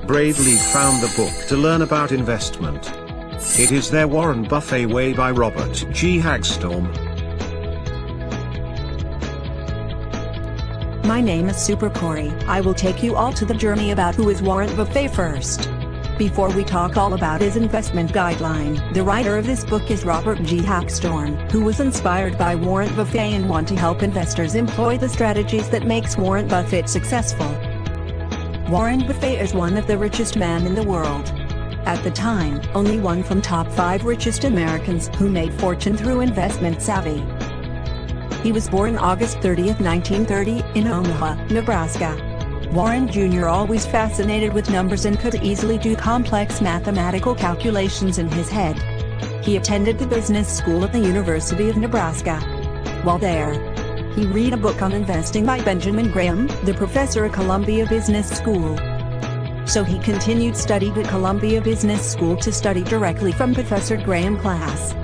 Bradley found the book to learn about investment. It is their Warren Buffett Way by Robert G. Hagstrom. My name is Super Corey. I will take you all to the journey about who is Warren Buffett first. Before we talk all about his investment guideline, the writer of this book is Robert G. Hagstrom, who was inspired by Warren Buffett and want to help investors employ the strategies that makes Warren Buffett successful. Warren Buffett is one of the richest men in the world. At the time, only one from top 5 richest Americans who made fortune through investment savvy. He was born August 30, 1930, in Omaha, Nebraska. Warren Jr. always fascinated with numbers and could easily do complex mathematical calculations in his head. He attended the business school at the University of Nebraska. While there, he read a book on investing by Benjamin Graham, the professor at Columbia Business School. So he continued studied at Columbia Business School to study directly from Professor Graham's class.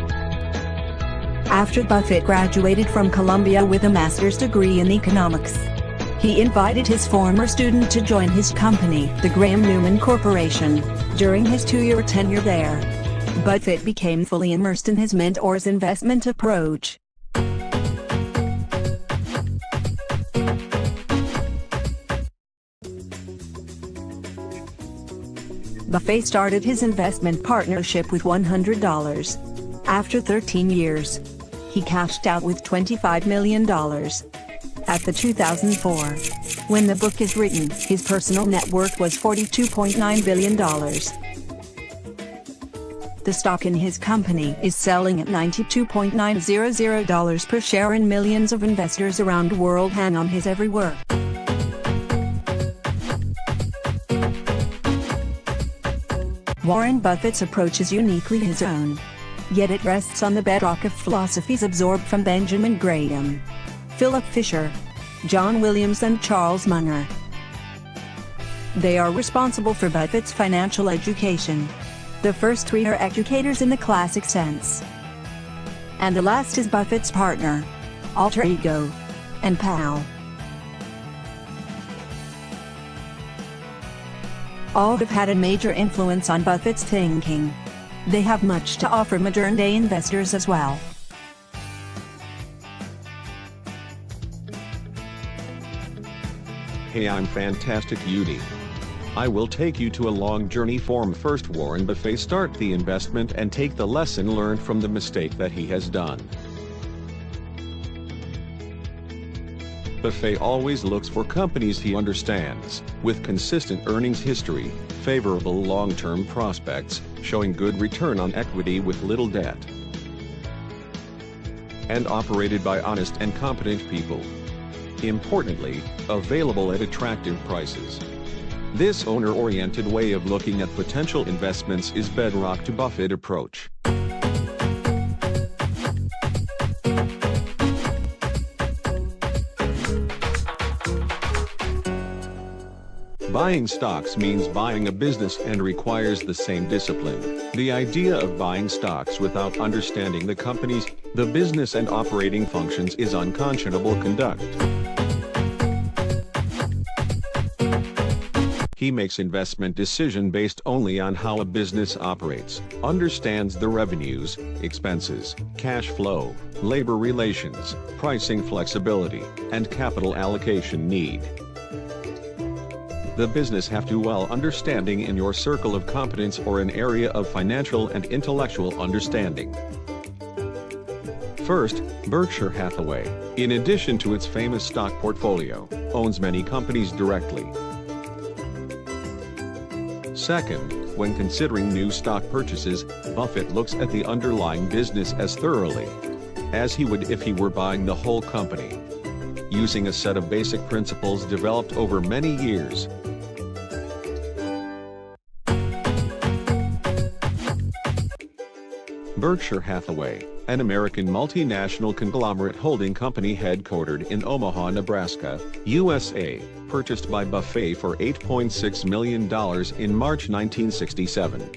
After Buffett graduated from Columbia with a master's degree in economics, he invited his former student to join his company, the Graham-Newman Corporation. During his 2-year tenure there, Buffett became fully immersed in his mentor's investment approach. Buffett started his investment partnership with $100. After 13 years, he cashed out with $25 million. At the 2004, when the book is written, his personal net worth was $42.9 billion. The stock in his company is selling at $92.900 per share, and millions of investors around the world hang on his every word. Warren Buffett's approach is uniquely his own, yet it rests on the bedrock of philosophies absorbed from Benjamin Graham, Philip Fisher, John Williams and Charles Munger. They are responsible for Buffett's financial education. The first 3 are educators in the classic sense, and the last is Buffett's partner, alter ego, and pal. All have had a major influence on Buffett's thinking. They have much to offer modern-day investors as well. Hey, I'm Fantastic Yudi. I will take you to a long journey from first Warren Buffett start the investment and take the lesson learned from the mistake that he has done. Buffett always looks for companies he understands, with consistent earnings history, favorable long-term prospects, showing good return on equity with little debt, and operated by honest and competent people. Importantly, available at attractive prices. This owner-oriented way of looking at potential investments is bedrock to Buffett approach. Buying stocks means buying a business and requires the same discipline. The idea of buying stocks without understanding the companies, the business and operating functions is unconscionable conduct. He makes investment decision based only on how a business operates, understands the revenues, expenses, cash flow, labor relations, pricing flexibility, and capital allocation need. The business have to well understanding in your circle of competence or an area of financial and intellectual understanding. First, Berkshire Hathaway, in addition to its famous stock portfolio, owns many companies directly. Second, when considering new stock purchases, Buffett looks at the underlying business as thoroughly as he would if he were buying the whole company, using a set of basic principles developed over many years. Berkshire Hathaway, an American multinational conglomerate holding company headquartered in Omaha, Nebraska, USA, purchased by Buffett for $8.6 million in March 1967.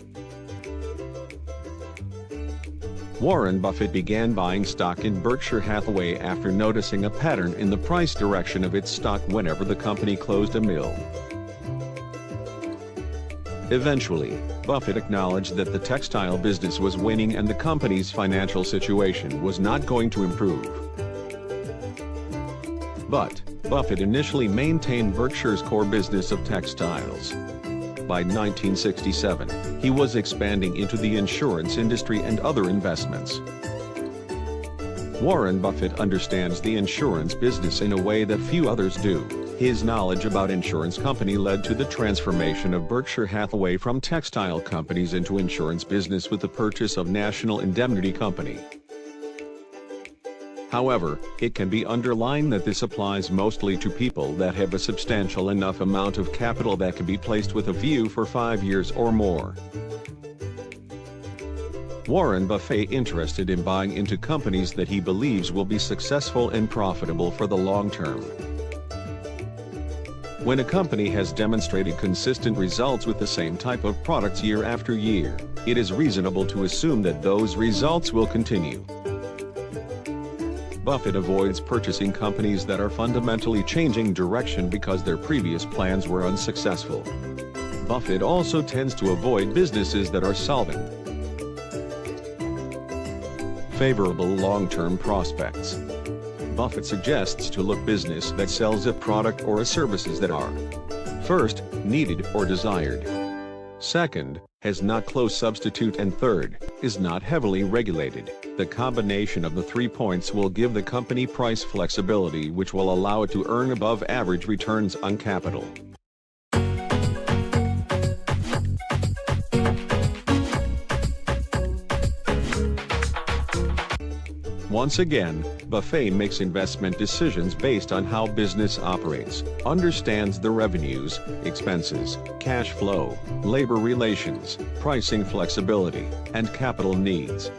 Warren Buffett began buying stock in Berkshire Hathaway after noticing a pattern in the price direction of its stock whenever the company closed a mill. Eventually, Buffett acknowledged that the textile business was waning and the company's financial situation was not going to improve. But, Buffett initially maintained Berkshire's core business of textiles. By 1967, he was expanding into the insurance industry and other investments. Warren Buffett understands the insurance business in a way that few others do. His knowledge about insurance company led to the transformation of Berkshire Hathaway from textile companies into insurance business with the purchase of National Indemnity Company. However, it can be underlined that this applies mostly to people that have a substantial enough amount of capital that can be placed with a view for 5 years or more. Warren Buffett interested in buying into companies that he believes will be successful and profitable for the long term. When a company has demonstrated consistent results with the same type of products year after year, it is reasonable to assume that those results will continue. Buffett avoids purchasing companies that are fundamentally changing direction because their previous plans were unsuccessful. Buffett also tends to avoid businesses that are solving favorable long-term prospects. Buffett suggests to look business that sells a product or a services that are, first, needed or desired. Second, has not close substitute, and third, is not heavily regulated. The combination of the 3 points will give the company price flexibility which will allow it to earn above average returns on capital. Once again, Buffett makes investment decisions based on how business operates, understands the revenues, expenses, cash flow, labor relations, pricing flexibility, and capital needs.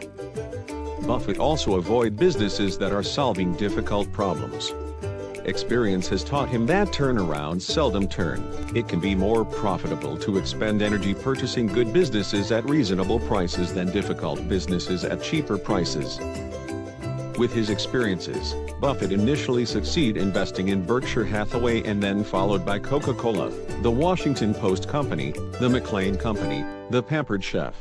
Buffett also avoids businesses that are solving difficult problems. Experience has taught him that turnarounds seldom turn. It can be more profitable to expend energy purchasing good businesses at reasonable prices than difficult businesses at cheaper prices. With his experiences, Buffett initially succeeded investing in Berkshire Hathaway and then followed by Coca-Cola, the Washington Post Company, the McLean Company, the Pampered Chef.